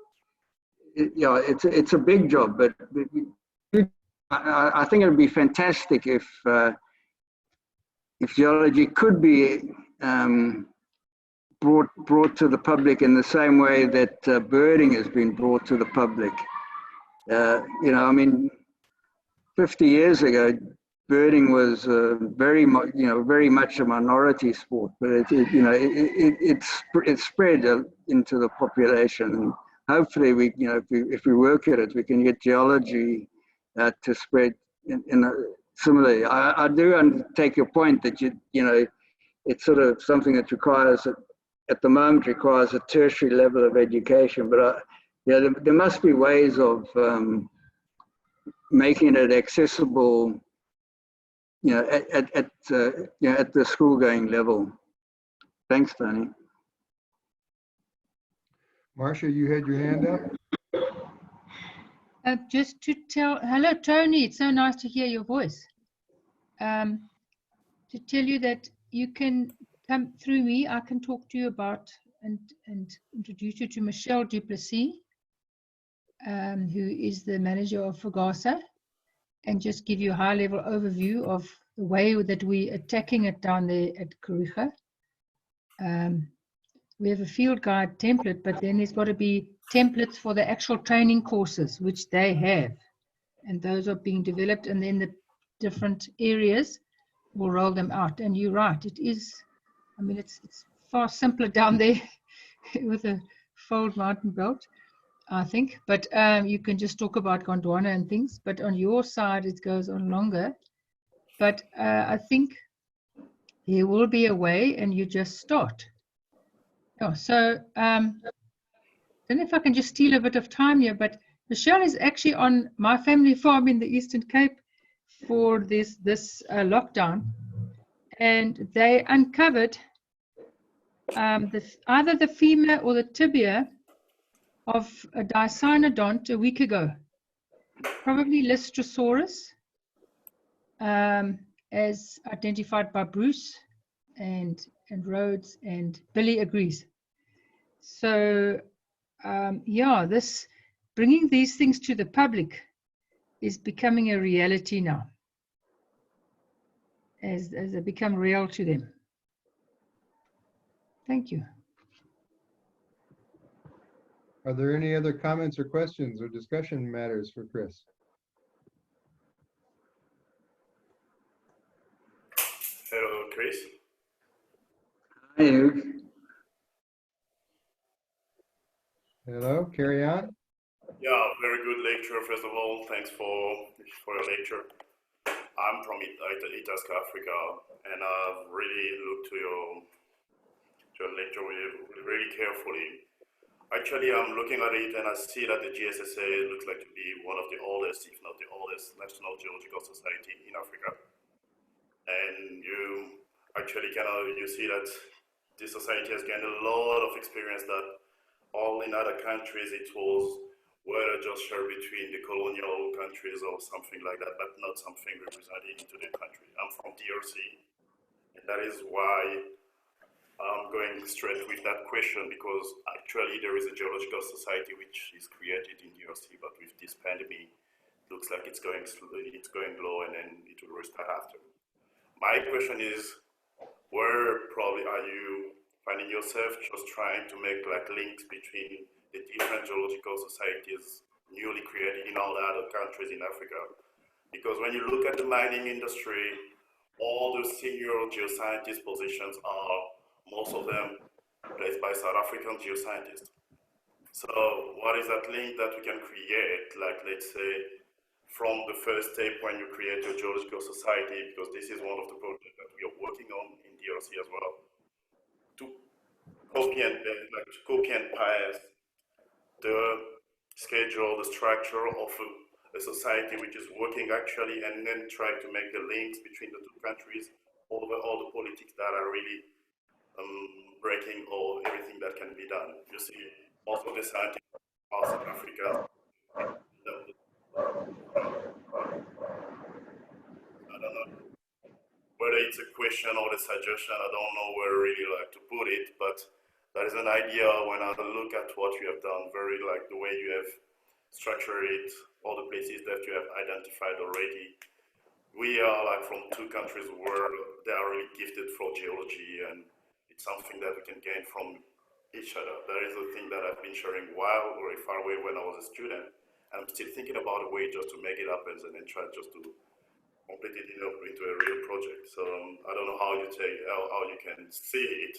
[SPEAKER 2] It's a big job, but I think it would be fantastic if geology could be brought to the public in the same way that birding has been brought to the public. You know, I mean, 50 years ago, birding was very much a minority sport, but it spread into the population, and hopefully we, if we work at it, we can get geology to spread in a similarly. I do take your point that it's sort of something that requires at the moment requires a tertiary level of education, but there must be ways of making it accessible, at the school going level. Thanks, Tony.
[SPEAKER 1] Marcia, you had your hand up.
[SPEAKER 4] Just to hello, Tony. It's so nice to hear your voice. To tell you that you can come through me. I can talk to you about and introduce you to Michelle Duplessis, who is the manager of FOGASA, and just give you a high-level overview of the way that we're attacking it down there at Kariga. We have a field guide template, but then there's got to be templates for the actual training courses, which they have. And those are being developed, and then the different areas will roll them out. And you're right, it is, it's far simpler down there with a fold mountain belt, I think. But you can just talk about Gondwana and things. But on your side, it goes on longer. But I think there will be a way, and you just start. Oh, so I don't know if I can just steal a bit of time here, but Michelle is actually on my family farm in the Eastern Cape for this lockdown, and they uncovered either the femur or the tibia of a Dicynodont a week ago, probably Lystrosaurus, as identified by Bruce and Rhodes, and Billy agrees. So this bringing these things to the public is becoming a reality now, as they become real to them. Thank you.
[SPEAKER 1] Are there any other comments or questions or discussion matters for Chris?
[SPEAKER 8] Hello, Chris.
[SPEAKER 2] Hi.
[SPEAKER 1] Hello, carry on.
[SPEAKER 8] Yeah, very good lecture. First of all, thanks for your lecture. I'm from Itasca, Africa, and I've really looked to your lecture really carefully. Actually, I'm looking at it and I see that the GSSA looks like to be one of the oldest, if not the oldest, National Geological Society in Africa. And you actually you see that this society has gained a lot of experience that all in other countries it was whether just shared between the colonial countries or something like that, but not something represented into the country. I'm from DRC, and that is why I'm going straight with that question, because actually there is a geological society which is created in DRC, but with this pandemic, it looks like it's going low, and then it will restart after. My question is, where probably are you finding yourself just trying to make like links between the different geological societies newly created in all the other countries in Africa? Because when you look at the mining industry, all the senior geoscientist positions are, most of them, placed by South African geoscientists. So what is that link that we can create, like let's say, from the first step when you create your geological society, because this is one of the projects that we are working on in DRC as well, to copy and paste the schedule, the structure of a society which is working actually, and then try to make the links between the two countries, all the politics that are really breaking or everything that can be done. You see, most of the scientists are South Africa. I don't know whether it's a question or a suggestion. I don't know where really like to put it, but that is an idea when I look at what you have done, very like the way you have structured it, all the places that you have identified already. We are like from two countries where they are really gifted for geology, and it's something that we can gain from each other. That is a thing that I've been sharing while very far away when I was a student. I'm still thinking about a way just to make it happen and then try just to completed into a real project. So I don't know how you can see it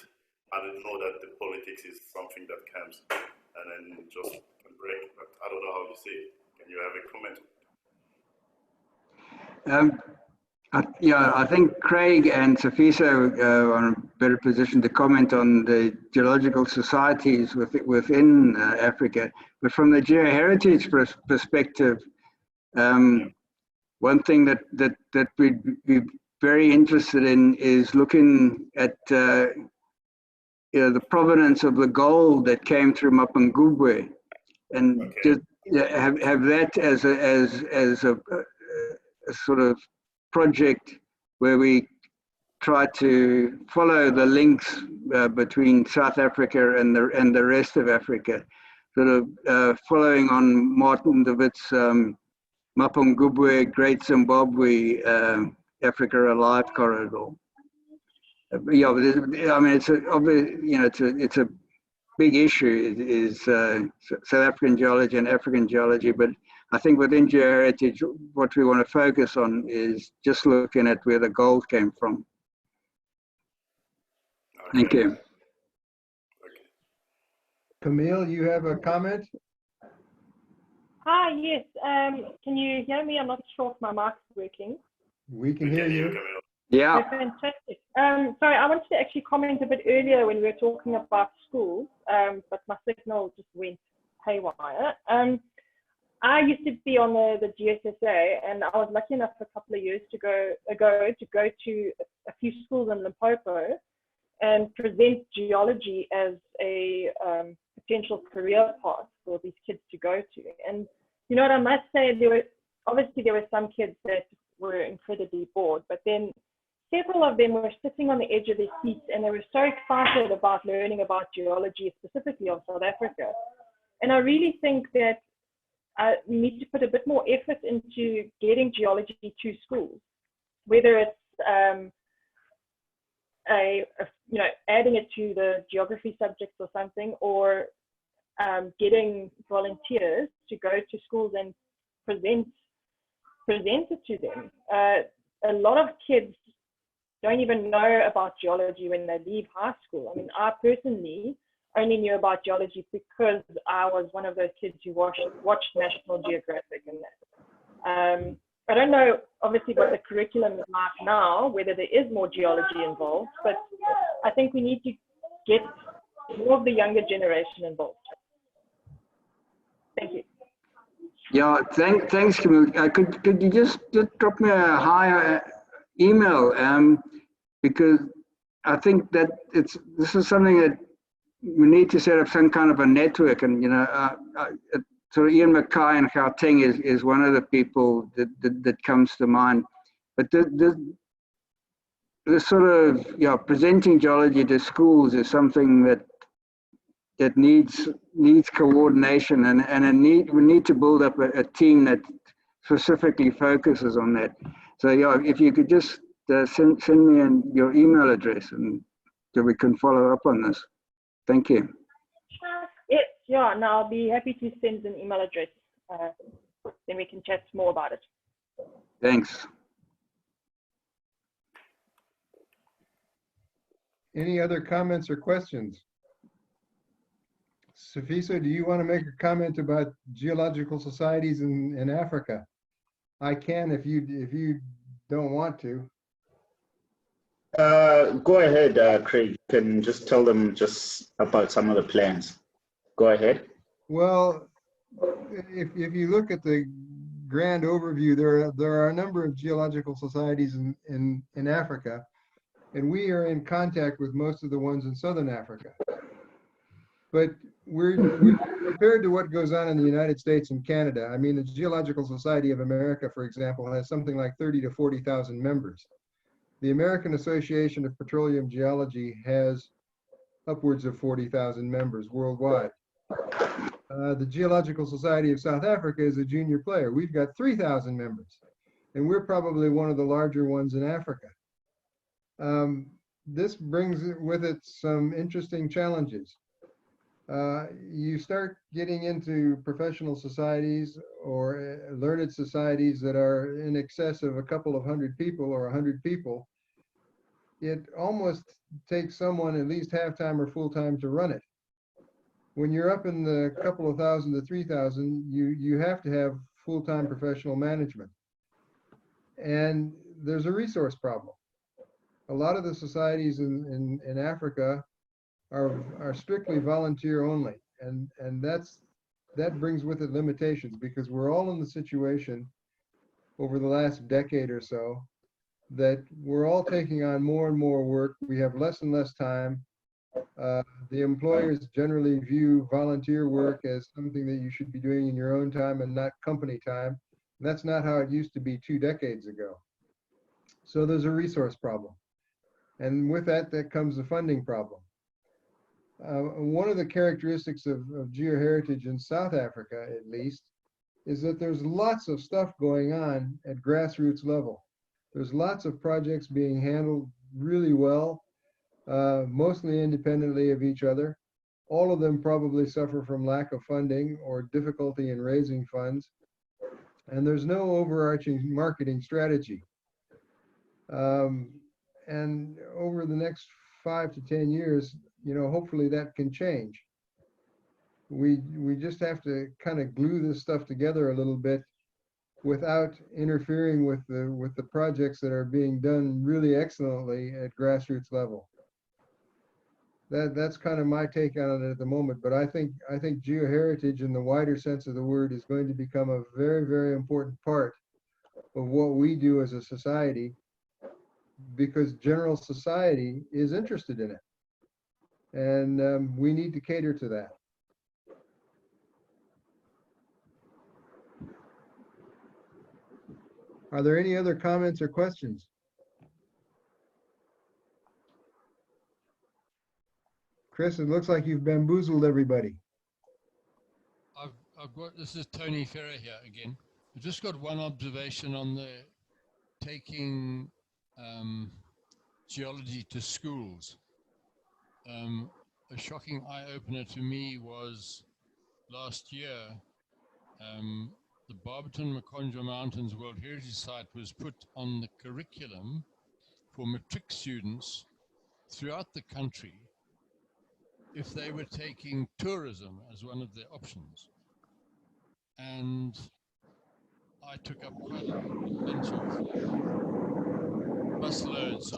[SPEAKER 8] and know that the politics is something that comes and then just break. But I don't know how you see it. Can you have a comment?
[SPEAKER 2] Yeah, I think Craig and Sifiso are in a better position to comment on the geological societies within Africa. But from the geoheritage perspective, one thing that we'd be very interested in is looking at the provenance of the gold that came through Mapungubwe, and just have that as a sort of project where we try to follow the links between South Africa and the rest of Africa, sort of following on Martin de Wit's Mapungubwe Great Zimbabwe Africa Alive corridor. Yeah, I mean, it's a big issue is South African geology and African geology, but I think within geoheritage, what we want to focus on is just looking at where the gold came from. Thank you.
[SPEAKER 1] Camille, you have a comment?
[SPEAKER 9] Hi, yes. Can you hear me? I'm not sure if my mic's working.
[SPEAKER 1] We can hear you.
[SPEAKER 2] Yeah.
[SPEAKER 9] Oh, fantastic. Sorry, I wanted to actually comment a bit earlier when we were talking about schools, but my signal just went haywire. I used to be on the GSSA, and I was lucky enough a couple of years ago to go to a few schools in Limpopo and present geology as a potential career path for these kids to go to. And you know what, I must say, there were some kids that were incredibly bored, but then several of them were sitting on the edge of their seats, and they were so excited about learning about geology, specifically of South Africa. And I really think that we need to put a bit more effort into getting geology to schools, whether it's adding it to the geography subjects or something, or getting volunteers to go to schools and present it to them. A lot of kids don't even know about geology when they leave high school. I mean, I personally only knew about geology because I was one of those kids who watched National Geographic and that. I don't know, obviously, what the curriculum is like now, whether there is more geology involved, but I think we need to get more of the younger generation involved. Thank you.
[SPEAKER 2] Yeah, thanks, Camille. Could you just drop me a higher email? Because I think that this is something that we need to set up some kind of a network, and so Ian Mackay in Gauteng is one of the people that comes to mind. But the sort of presenting geology to schools is something that needs coordination, and we need to build up a team that specifically focuses on that. So if you could just send me your email address, and so we can follow up on this. Thank you.
[SPEAKER 9] Yes, yeah, no, I'll be happy to send an email address. Then we can chat more about it.
[SPEAKER 2] Thanks.
[SPEAKER 1] Any other comments or questions? Sifiso, do you want to make a comment about geological societies in Africa? I can if you don't want to.
[SPEAKER 10] Go ahead, Craig. You can just tell them just about some of the plans. Go ahead.
[SPEAKER 1] Well, if you look at the grand overview, there are a number of geological societies in Africa, and we are in contact with most of the ones in Southern Africa. But we're compared to what goes on in the United States and Canada. I mean, the Geological Society of America, for example, has something like 30 to 40,000 members. The American Association of Petroleum Geology has upwards of 40,000 members worldwide. The Geological Society of South Africa is a junior player. We've got 3,000 members, and we're probably one of the larger ones in Africa. This brings with it some interesting challenges. you start getting into professional societies or learned societies that are in excess of a couple of hundred people or 100 people. It almost takes someone at least half-time or full-time to run it. When you're up in the couple of thousand to 3,000, you have to have full-time professional management. And there's a resource problem. A lot of the societies in Africa are strictly volunteer only, and that brings with it limitations, because we're all in the situation over the last decade or so that we're all taking on more and more work. We have less and less time. The employers generally view volunteer work as something that you should be doing in your own time and not company time. That's not how it used to be 2 decades ago. So there's a resource problem. And with that comes the funding problem. One of the characteristics of geoheritage in South Africa, at least, is that there's lots of stuff going on at grassroots level. There's lots of projects being handled really well, mostly independently of each other. All of them probably suffer from lack of funding or difficulty in raising funds. And there's no overarching marketing strategy. And over the next 5 to 10 years, hopefully that can change. We just have to kind of glue this stuff together a little bit without interfering with the projects that are being done really excellently at grassroots level. That's kind of my take on it at the moment. But I think geoheritage in the wider sense of the word is going to become a very, very important part of what we do as a society, because general society is interested in it. And we need to cater to that. Are there any other comments or questions? Chris, it looks like you've bamboozled everybody.
[SPEAKER 7] I've got, this is Tony Ferrer here again. I've just got one observation on the taking geology to schools. A shocking eye-opener to me was last year, the Barberton-McConja Mountains World Heritage Site was put on the curriculum for matric students throughout the country if they were taking tourism as one of their options. And I took up quite a bunch of busloads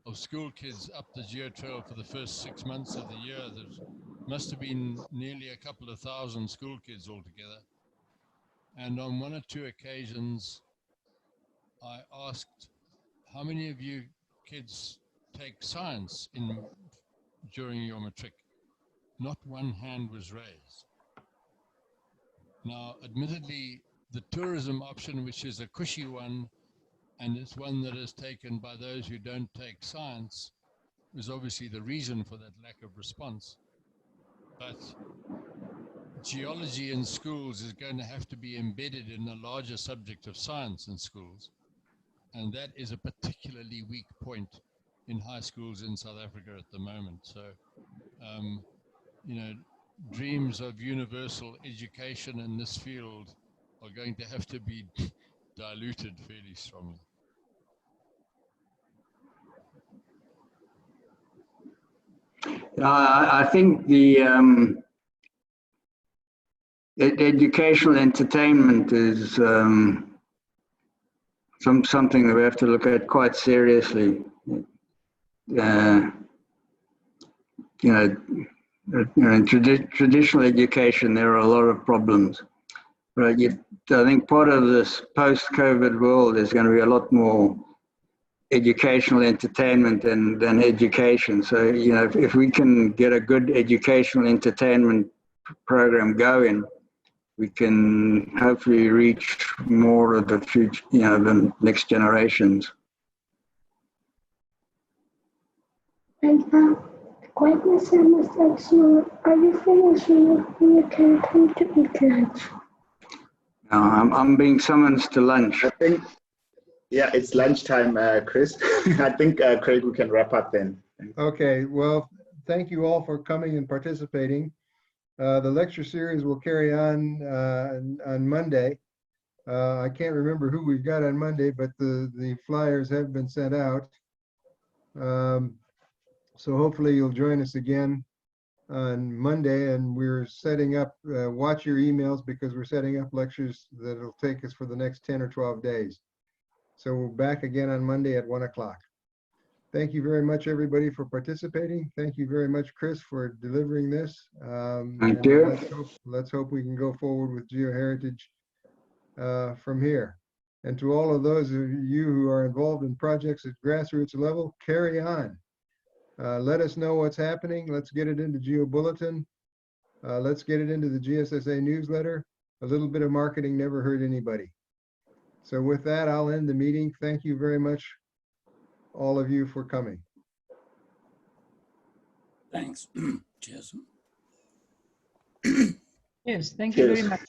[SPEAKER 7] of school kids up the Geo Trail for the first 6 months of the year. There must have been nearly a couple of thousand school kids altogether. And on 1 or 2 occasions, I asked, how many of you kids take science during your matric? Not one hand was raised. Now, admittedly, the tourism option, which is a cushy one, and it's one that is taken by those who don't take science, is obviously the reason for that lack of response. But geology in schools is going to have to be embedded in the larger subject of science in schools. And that is a particularly weak point in high schools in South Africa at the moment. So, dreams of universal education in this field are going to have to be diluted fairly strongly.
[SPEAKER 2] I think the educational entertainment is something that we have to look at quite seriously. In traditional education, there are a lot of problems. But I think part of this post-COVID world is going to be a lot more educational entertainment than education. So, if we can get a good educational entertainment program going, we can hopefully reach more of the future, the next generations.
[SPEAKER 11] And quite misunderstood. So, are you finishing when you can come to eat lunch?
[SPEAKER 2] No, I'm being summoned to lunch.
[SPEAKER 10] I think, yeah, it's lunchtime, Chris. I think, Craig, we can wrap up then.
[SPEAKER 1] Okay, well, thank you all for coming and participating. The lecture series will carry on Monday. I can't remember who we've got on Monday, but the flyers have been sent out. So hopefully you'll join us again on Monday, and we're setting up, watch your emails because we're setting up lectures that'll take us for the next 10 or 12 days. So we're back again on Monday at 1 o'clock. Thank you very much, everybody, for participating. Thank you very much, Chris, for delivering this.
[SPEAKER 2] Thank you.
[SPEAKER 1] Let's hope we can go forward with GeoHeritage from here. And to all of those of you who are involved in projects at grassroots level, carry on. Let us know what's happening. Let's get it into GeoBulletin. Let's get it into the GSSA newsletter. A little bit of marketing never hurt anybody. So with that, I'll end the meeting. Thank you very much, all of you, for coming.
[SPEAKER 5] Thanks. Cheers.
[SPEAKER 4] Yes, thank you very much.